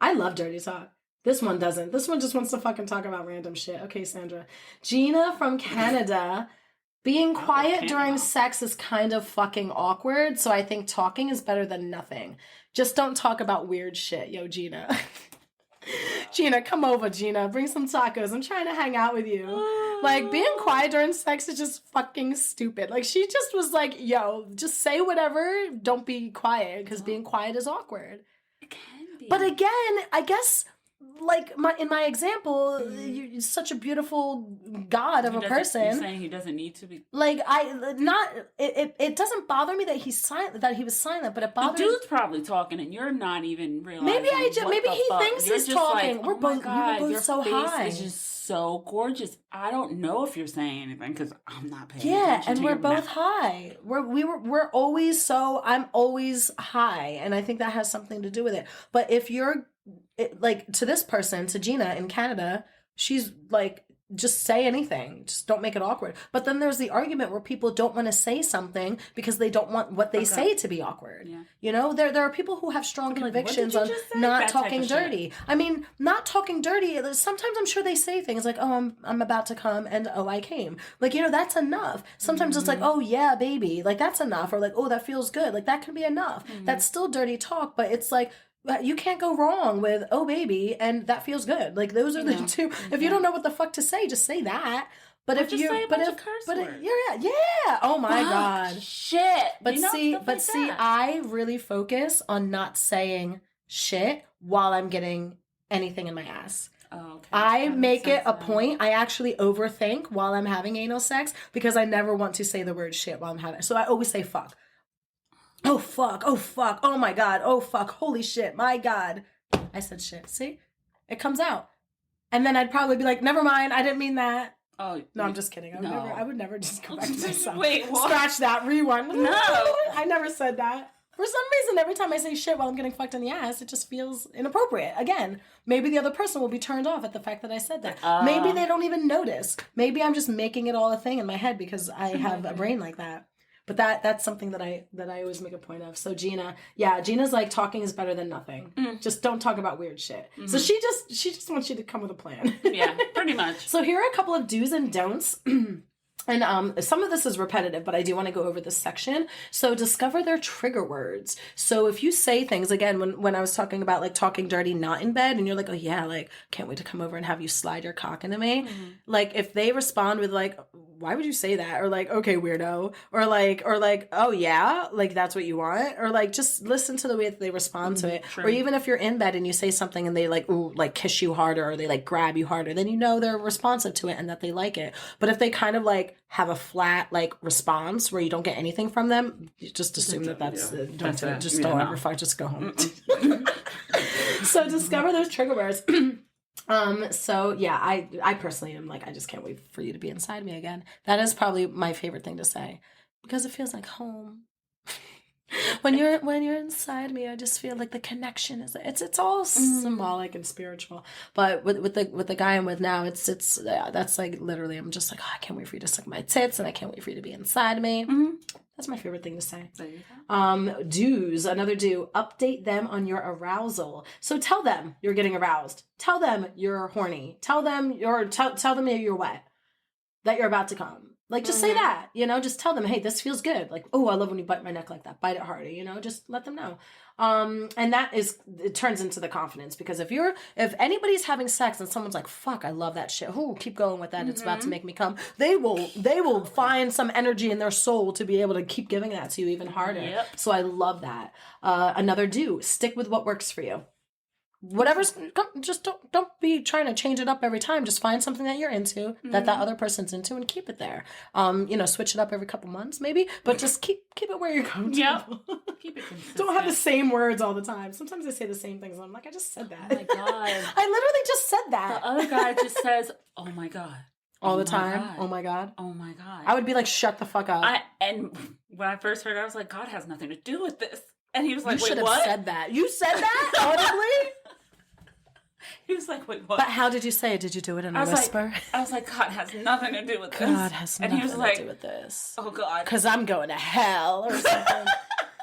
I love dirty talk. This one doesn't. This one just wants to fucking talk about random shit. Okay, Sandra. Gina from Canada. Being quiet during sex is kind of fucking awkward, so I think talking is better than nothing. Just don't talk about weird shit, yo, Gina. Gina, come over, Gina. Bring some tacos. I'm trying to hang out with you. Like, being quiet during sex is just fucking stupid. Like, she just was like, yo, just say whatever. Don't be quiet, because being quiet is awkward. It can be. But again, I guess like in my example, you're such a beautiful god of a person. You're saying he doesn't need to be. Like it doesn't bother me that he's silent, that he was silent, but it bothers. The dude's probably talking, and you're not even realizing. Maybe he thinks he's talking. Like, we were both so high. It's just so gorgeous. I don't know if you're saying anything because I'm not paying attention. Yeah, and we're both high. We're always so. I'm always high, and I think that has something to do with it. But if you're like to this person, to Gina in Canada, she's like, just say anything. Just don't make it awkward. But then there's the argument where people don't want to say something because they don't want what they say to be awkward. Yeah. You know, there are people who have strong convictions on not talking dirty. I mean, not talking dirty. Sometimes I'm sure they say things like, "Oh, I'm about to come," and "Oh, I came." Like, you know, that's enough. Sometimes it's like, "Oh yeah, baby," like that's enough, or like, "Oh, that feels good," like that can be enough. That's still dirty talk, but it's like, you can't go wrong with "oh baby" and "that feels good." Like those are the two. If you don't know what the fuck to say, just say that. But if you, yeah. Oh my god, shit. But see, I really focus on not saying shit while I'm getting anything in my ass. Oh, okay. I make it a point. I actually overthink while I'm having anal sex because I never want to say the word shit while I'm having. So I always say fuck. Oh, fuck. Oh, fuck. Oh, my God. Oh, fuck. Holy shit. My God. I said shit. See? It comes out. And then I'd probably be like, never mind. I didn't mean that. Oh, no, I'm just kidding. I would never just go back to myself. Wait, what? Scratch that. Rewind. No. I never said that. For some reason, every time I say shit while I'm getting fucked in the ass, it just feels inappropriate. Again, maybe the other person will be turned off at the fact that I said that. Maybe they don't even notice. Maybe I'm just making it all a thing in my head because I have a brain like that. But that's something that I always make a point of. So Gina's like, talking is better than nothing. Just don't talk about weird shit. So she just wants you to come with a plan. Yeah, pretty much. So here are a couple of do's and don'ts. And some of this is repetitive, but I do want to go over this section. So discover their trigger words. So if you say things, again, when I was talking about like talking dirty, not in bed, and you're like, oh yeah, like can't wait to come over and have you slide your cock into me. Like if they respond with like, why would you say that? Or like, okay, weirdo. Or like, oh yeah, like that's what you want. Or like, just listen to the way that they respond to it. True. Or even if you're in bed and you say something and they like, ooh, like kiss you harder, or they like grab you harder, then you know they're responsive to it and that they like it. But if they kind of like have a flat like response where you don't get anything from them, you just assume that's don't ever fuck, just go home. So discover those trigger words. So yeah, I personally am like, I just can't wait for you to be inside me again. That is probably my favorite thing to say because it feels like home. When you're inside me, I just feel like the connection is it's all symbolic and spiritual. But with the guy I'm with now, it's that's like literally I'm just like, oh, I can't wait for you to suck my tits and I can't wait for you to be inside me. That's my favorite thing to say. There you go. Do's, another do, update them on your arousal. So tell them you're getting aroused. Tell them you're horny. Tell them tell them you're wet. That you're about to come. Like, just say that, you know, just tell them, hey, this feels good. Like, oh, I love when you bite my neck like that. Bite it harder, you know, just let them know. And it turns into the confidence because if anybody's having sex and someone's like, fuck, I love that shit. Oh, keep going with that. It's about to make me come. They will find some energy in their soul to be able to keep giving that to you even harder. Yep. So I love that. Another do, stick with what works for you. Whatever's, just don't be trying to change it up every time. Just find something that you're into, that other person's into, and keep it there. Switch it up every couple months maybe, but just keep it where you're comfortable. Yep. Keep it consistent. Don't have the same words all the time. Sometimes I say the same things and I'm like, I just said that. Oh my God. I literally just said that. The other guy just says, oh my God. All the time. God. Oh my God. Oh my God. I would be like, shut the fuck up. And when I first heard it, I was like, God has nothing to do with this. And he was like, you wait, should what? have said that. You said that audibly? He was like, wait, what? But how did you say it? Did you do it in a whisper? I was like, God has nothing to do with this. God has nothing to do with this. Oh, God. Because I'm going to hell or something.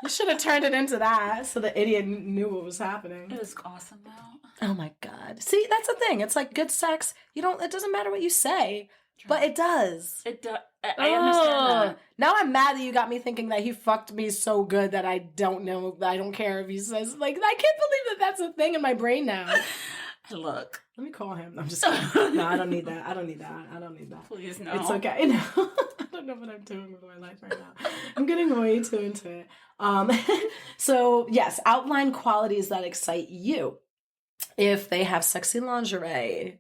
You should have turned it into that so the idiot knew what was happening. It was awesome, though. Oh, my God. See, that's the thing. It's like good sex. It doesn't matter what you say. True. But it does. It does. I understand that. Now I'm mad that you got me thinking that he fucked me so good that I don't know. I don't care if he says, like, I can't believe that that's a thing in my brain now. Look. Let me call him. I'm just kidding. No, I don't need that. I don't need that. Please, no. It's okay. No. I don't know what I'm doing with my life right now. I'm getting way too into it. So, yes, outline qualities that excite you. if they have sexy lingerie,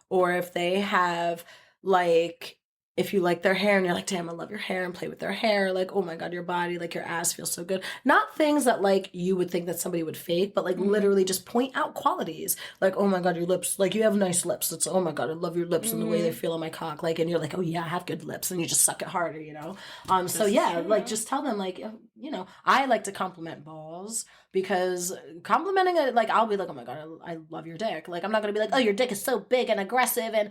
or if they have, like, if you like their hair and you're like, damn, I love your hair, and play with their hair, like, oh my God, your body, like your ass feels so good. Not things that like you would think that somebody would fake, but like literally just point out qualities. Like, oh my God, your lips, like you have nice lips. It's, oh my God, I love your lips and the way they feel on my cock. Like, and you're like, oh yeah, I have good lips, and you just suck it harder, you know? So yeah, like just tell them, like, you know, I like to compliment balls, because complimenting it, like, I'll be like, oh my God, I love your dick. Like, I'm not gonna be like, oh, your dick is so big and aggressive and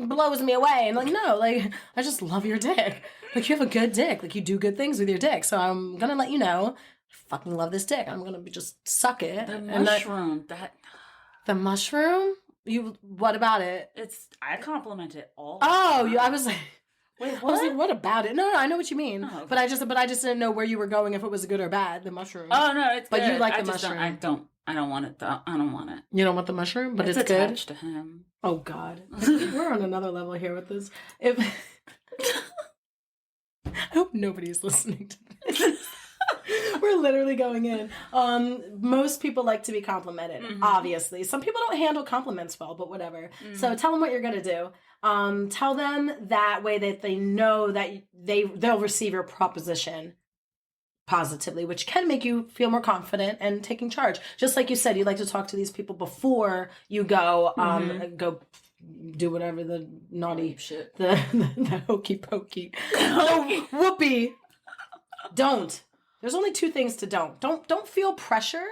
blows me away. And like, no, like, I just love your dick. Like, you have a good dick. Like, you do good things with your dick. So I'm gonna let you know, I fucking love this dick. I'm gonna just suck it. The mushroom, the mushroom? What about it? I compliment it all. Oh, I was like, wait, what? I was like, what about it? No, I know what you mean. Oh, okay. But I just didn't know where you were going, if it was good or bad, the mushroom. Oh no, it's but good. You like the mushroom. I don't want it though. I don't want it. You don't want the mushroom, but it's good. Attached to him. Oh God, we're on another level here with this. I hope nobody's listening to this. We're literally going in. Most people like to be complimented, obviously. Some people don't handle compliments well, but whatever. So tell them what you're going to do. Tell them that way that they know that they'll receive your proposition positively, which can make you feel more confident and taking charge. Just like you said, you like to talk to these people before you go go do whatever the naughty shit, the hokey pokey, whoopee. Don't. There's only two things to don't feel pressure,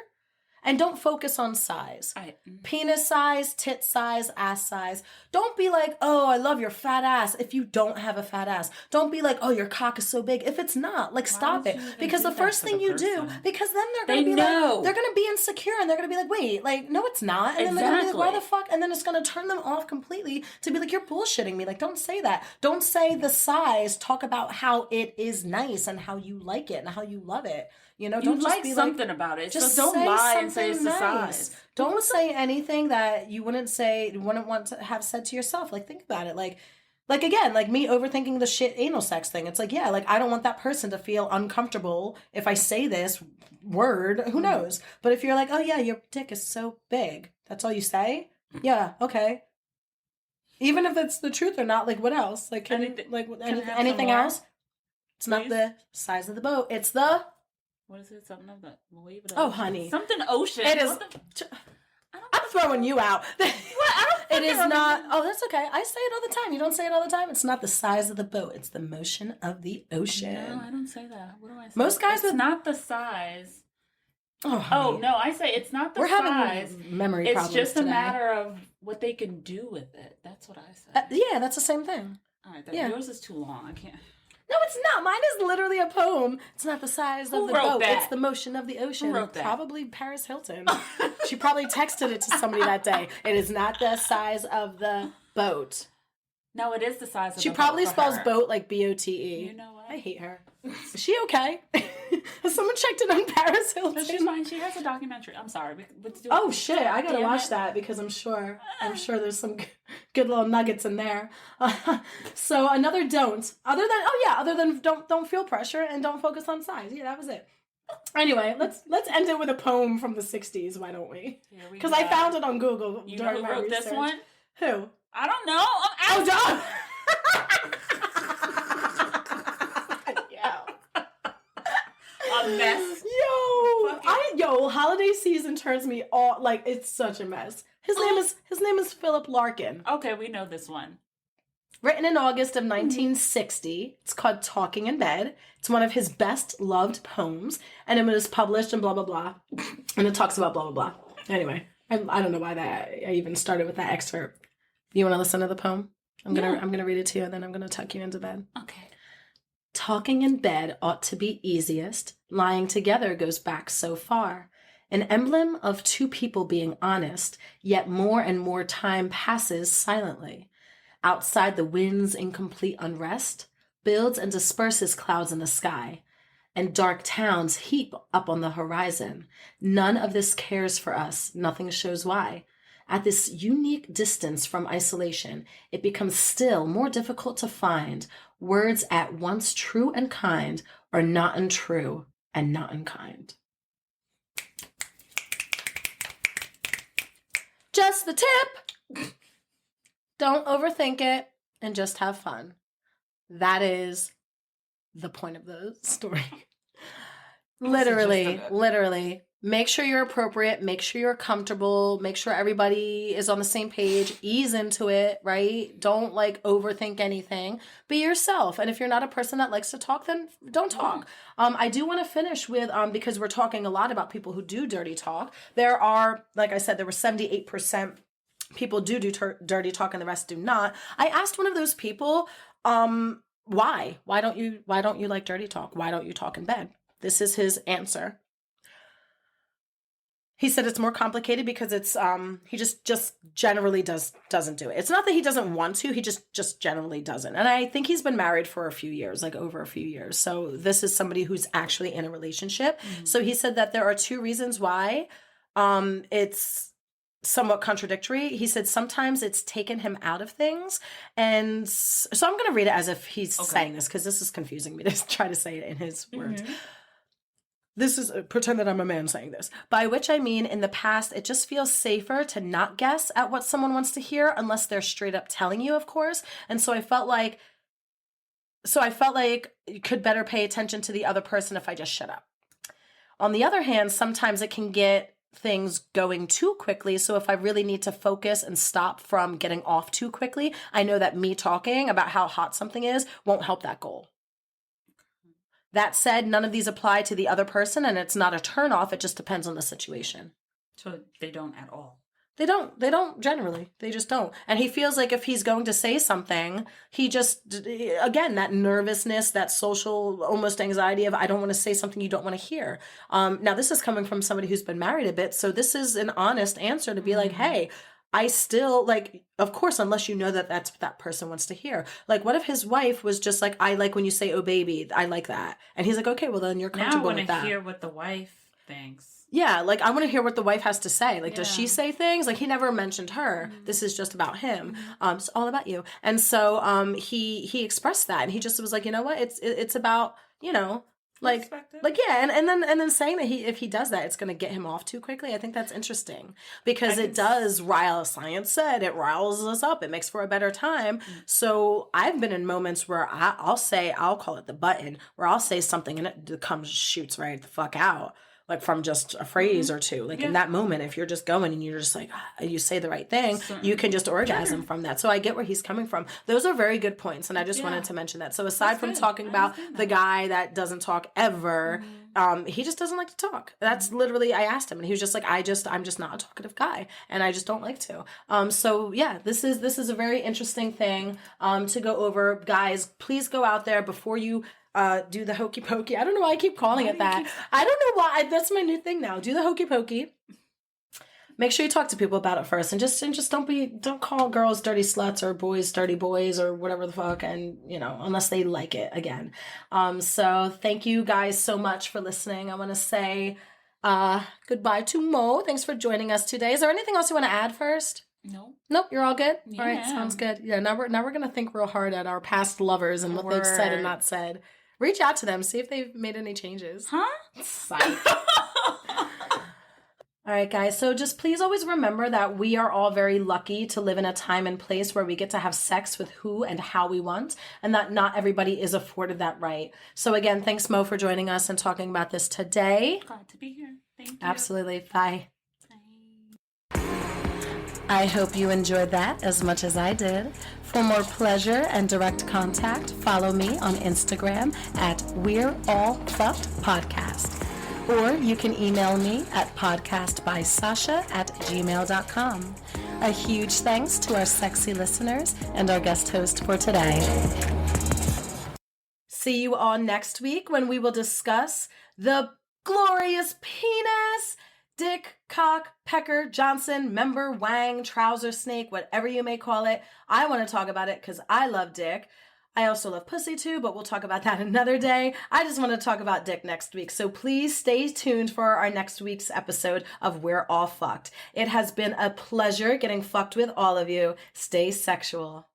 and don't focus on size. Penis size, tit size, ass size. Don't be like, oh, I love your fat ass if you don't have a fat ass. Don't be like, oh, your cock is so big if it's not. Like, stop it. Because the first thing you do, because then they're going to be like, they're going to be insecure, and they're going to be like, wait, like, no, it's not. And then they're going to be like, why the fuck? And then it's going to turn them off completely to be like, you're bullshitting me. Like, don't say that. Don't say the size. Talk about how it is nice and how you like it and how you love it. You know, don't just be something like, about it. Just so don't lie and say it's the nice. size. Don't say anything that you wouldn't want to have said to yourself. Like, think about it. Like again, like me overthinking the shit anal sex thing. It's like, yeah, like I don't want that person to feel uncomfortable if I say this word. Who knows? But if you're like, oh yeah, your dick is so big, that's all you say. Yeah, okay. Even if it's the truth or not, like what else? Like anything else? It's not the size of the boat. It's the. What is it? Something of that wave of the ocean. Honey. Something ocean. It is. I'm throwing you out. What? It is not. Oh, that's okay. I say it all the time. You don't say it all the time. It's not the size of the boat. It's the motion of the ocean. No, I don't say that. What do I say? Most guys it's not the size. Oh, no, I say it's not the size. We're having memory problems It's just today. a matter of what they can do with it. That's what I say. Yeah, that's the same thing. All right, yours is too long. I can't. No, it's not. Mine is literally a poem. It's not the size of the boat. That? It's the motion of the ocean. Who wrote that? Probably Paris Hilton. She probably texted it to somebody that day. It is not the size of the boat. No, it is the size of the boat. She probably spells boat like BOTE. You know what? I hate her. Is she okay? Has someone checked it on Paris Hilton? No, she's fine. She has a documentary. I'm sorry. Oh shit! I gotta watch that because I'm sure there's some good little nuggets in there. So another don't. Other than don't feel pressure and don't focus on size. Yeah, that was it. Anyway, let's end it with a poem from the '60s. Why don't we? Because I found it on Google. You know who wrote this one? Who? I don't know. John. A mess. Yo, holiday season turns me all like it's such a mess. His name is Philip Larkin. Okay, we know this one. Written in August of 1960. It's called Talking in Bed. It's one of his best loved poems, and it was published and blah blah blah. And it talks about blah blah blah. Anyway, I don't know why I even started with that excerpt. You want to listen to the poem? I'm gonna read it to you, and then I'm gonna tuck you into bed. Okay. Talking in bed ought to be easiest. Lying together goes back so far. An emblem of two people being honest, yet more and more time passes silently. Outside the wind's incomplete unrest builds and disperses clouds in the sky, and dark towns heap up on the horizon. None of this cares for us. Nothing shows why. At this unique distance from isolation, it becomes still more difficult to find words at once true and kind or not untrue and not unkind. Just the tip. Don't overthink it and just have fun. That is the point of the story. Literally. Make sure you're appropriate. Make sure you're comfortable. Make sure everybody is on the same page. Ease into it, right? Don't overthink anything. Be yourself. And if you're not a person that likes to talk, then don't talk. I do want to finish with, because we're talking a lot about people who do dirty talk. There are, like I said, there were 78% people do dirty talk and the rest do not. I asked one of those people, why? Why don't you like dirty talk? Why don't you talk in bed? This is his answer. He said it's more complicated because it's he just generally doesn't do it. It's not that he doesn't want to, he just generally doesn't. And I think he's been married for a few years, over a few years. So this is somebody who's actually in a relationship. Mm-hmm. So he said that there are two reasons why it's somewhat contradictory. He said sometimes it's taken him out of things. And so I'm going to read it as if he's saying this, because this is confusing me to try to say it in his words. This is, pretend that I'm a man saying this. By which I mean, in the past, it just feels safer to not guess at what someone wants to hear unless they're straight up telling you, of course. And so I felt like you could better pay attention to the other person if I just shut up. On the other hand, sometimes it can get things going too quickly. So if I really need to focus and stop from getting off too quickly, I know that me talking about how hot something is won't help that goal. That said, none of these apply to the other person, and it's not a turnoff. It just depends on the situation. So they don't at all? They don't generally. They just don't. And he feels like if he's going to say something, he just, again, that nervousness, that social almost anxiety of, I don't want to say something you don't want to hear. Now, this is coming from somebody who's been married a bit. So this is an honest answer to be like, hey, I still, of course, unless you know that that's what that person wants to hear. What if his wife was just like, I like when you say, oh, baby, I like that. And he's like, okay, well, then you're comfortable with that. Now I want to hear what the wife thinks. Yeah, I want to hear what the wife has to say. Does she say things? He never mentioned her. Mm-hmm. This is just about him. It's all about you. And so he expressed that. And he just was like, you know what? It's about, and then saying that if he does that, it's going to get him off too quickly. I think that's interesting because it does rile. Science said it riles us up. It makes for a better time. Mm-hmm. So I've been in moments where I'll call it the button, where I'll say something and it shoots right the fuck out. From just a phrase or two. In that moment, if you're just going and you're just you say the right thing, you can just orgasm from that. So I get where he's coming from. Those are very good points. And I just wanted to mention that. So aside from talking about the guy that doesn't talk ever, he just doesn't like to talk. That's literally, I asked him and he was just like, I'm just not a talkative guy. And I just don't like to. So yeah, this is a very interesting thing to go over. Guys, please go out there before you do the hokey pokey. I don't know why I keep calling it that. I don't know why. That's my new thing now. Do the hokey pokey. Make sure you talk to people about it first, and just don't call girls dirty sluts or boys dirty boys or whatever the fuck, and unless they like it again. So thank you guys so much for listening. I want to say goodbye to Mo. Thanks for joining us today. Is there anything else you want to add first? Nope, you're all good? Yeah. All right, sounds good. Yeah, now we're going to think real hard at our past lovers and what they've said and not said. Reach out to them, see if they've made any changes. Huh? Psych. All right, guys. So just please always remember that we are all very lucky to live in a time and place where we get to have sex with who and how we want, and that not everybody is afforded that right. So again, thanks, Mo, for joining us and talking about this today. Glad to be here. Thank you. Absolutely. Bye. I hope you enjoyed that as much as I did. For more pleasure and direct contact, follow me on Instagram at We're All Fucked Podcast. Or you can email me at podcastbysasha@gmail.com. A huge thanks to our sexy listeners and our guest host for today. See you all next week when we will discuss the glorious penis, dick, cock, pecker, Johnson, member, wang, trouser snake, whatever you may call it. I want to talk about it because I love dick. I also love pussy too, but we'll talk about that another day. I just want to talk about dick next week. So please stay tuned for our next week's episode of We're All Fucked. It has been a pleasure getting fucked with all of you. Stay sexual.